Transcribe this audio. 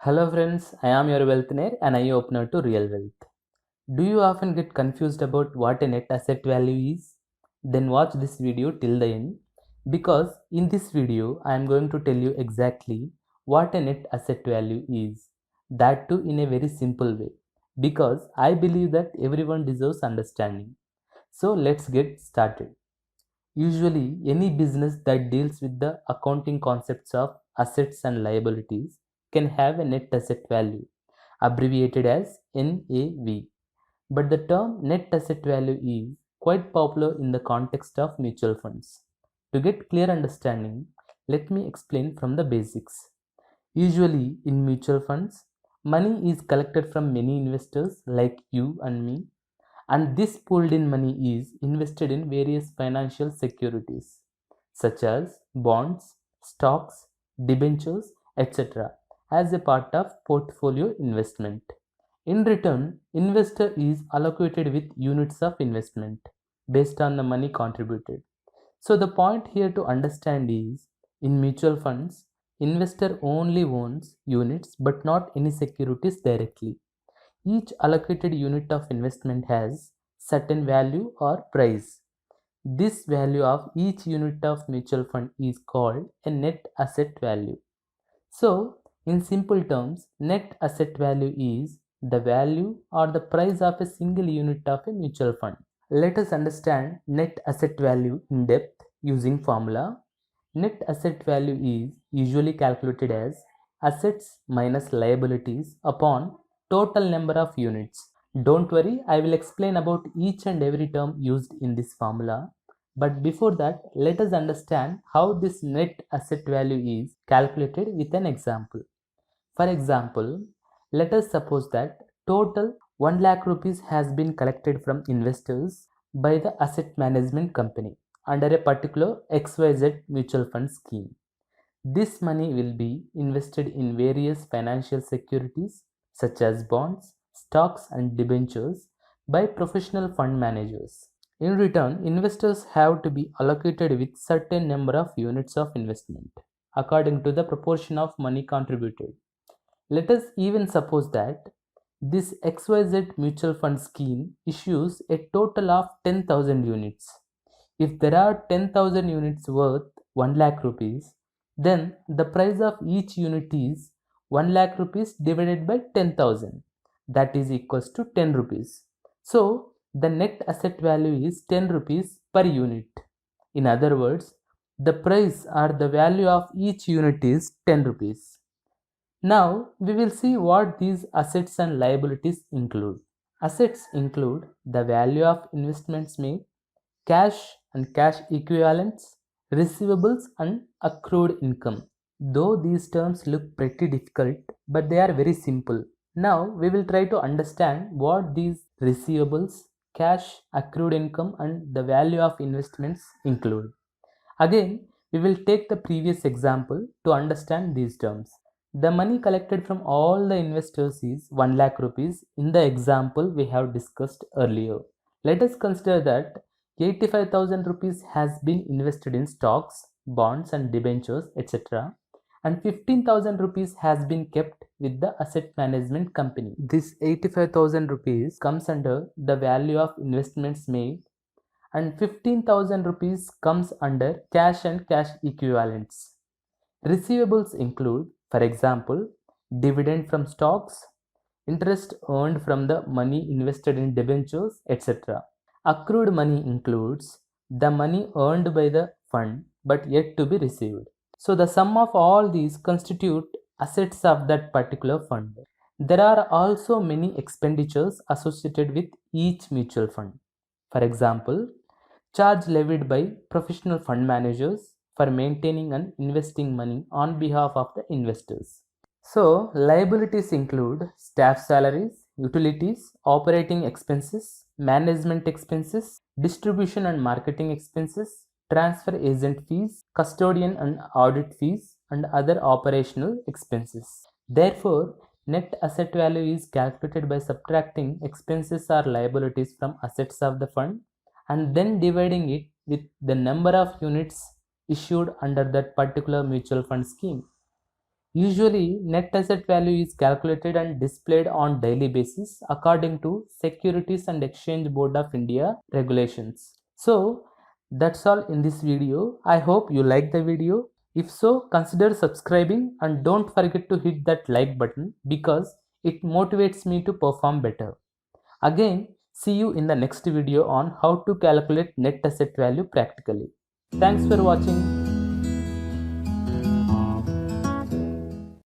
Hello friends, I am your Wealthnaire and eye opener to real wealth. Do you often get confused about what a net asset value is? Then watch this video till the end because in this video I am going to tell you exactly what a net asset value is. That too in a very simple way because I believe that everyone deserves understanding. So let's get started. Usually, any business that deals with the accounting concepts of assets and liabilities can have a net asset value, abbreviated as NAV. But the term net asset value is quite popular in the context of mutual funds. To get clear understanding, let me explain from the basics. Usually, in mutual funds, money is collected from many investors like you and me, and this pooled in money is invested in various financial securities such as bonds, stocks, debentures, etc. as a part of portfolio investment. In return, investor is allocated with units of investment based on the money contributed. So the point here to understand is in mutual funds, investor only owns units but not any securities directly. Each allocated unit of investment has certain value or price. This value of each unit of mutual fund is called a net asset value. So, in simple terms, net asset value is the value or the price of a single unit of a mutual fund. Let us understand net asset value in depth using formula. Net asset value is usually calculated as assets minus liabilities upon total number of units. Don't worry, I will explain about each and every term used in this formula. But before that, let us understand how this net asset value is calculated with an example. For example, let us suppose that total 1 lakh rupees has been collected from investors by the asset management company under a particular XYZ mutual fund scheme. This money will be invested in various financial securities such as bonds, stocks, and debentures by professional fund managers. In return, investors have to be allocated with certain number of units of investment according to the proportion of money contributed. Let us even suppose that this XYZ mutual fund scheme issues a total of 10,000 units. If there are 10,000 units worth 1 lakh rupees, then the price of each unit is 1 lakh rupees divided by 10,000, that is equals to 10 rupees. So the net asset value is 10 rupees per unit. In other words, the price or the value of each unit is 10 rupees. Now we will see what these assets and liabilities include. Assets include the value of investments made, cash and cash equivalents, receivables and accrued income. Though these terms look pretty difficult, but they are very simple. Now we will try to understand what these receivables, cash, accrued income and the value of investments include. Again, we will take the previous example to understand these terms. The money collected from all the investors is 1 lakh rupees in the example we have discussed earlier. Let us consider that 85,000 rupees has been invested in stocks, bonds and debentures, etc. and 15,000 rupees has been kept with the asset management company. This 85,000 rupees comes under the value of investments made and 15,000 rupees comes under cash and cash equivalents. Receivables include, for example, dividend from stocks, interest earned from the money invested in debentures, etc. Accrued money includes the money earned by the fund but yet to be received. So the sum of all these constitute assets of that particular fund. There are also many expenditures associated with each mutual fund. For example, charge levied by professional fund managers for maintaining and investing money on behalf of the investors. So, liabilities include staff salaries, utilities, operating expenses, management expenses, distribution and marketing expenses, transfer agent fees, custodian and audit fees, and other operational expenses. Therefore, net asset value is calculated by subtracting expenses or liabilities from assets of the fund and then dividing it with the number of units issued under that particular mutual fund scheme. Usually, net asset value is calculated and displayed on daily basis according to Securities and Exchange Board of India regulations. So, that's all in this video. I hope you like the video. If so, consider subscribing and don't forget to hit that like button because it motivates me to perform better. Again, see you in the next video on how to calculate net asset value practically. Thanks for watching.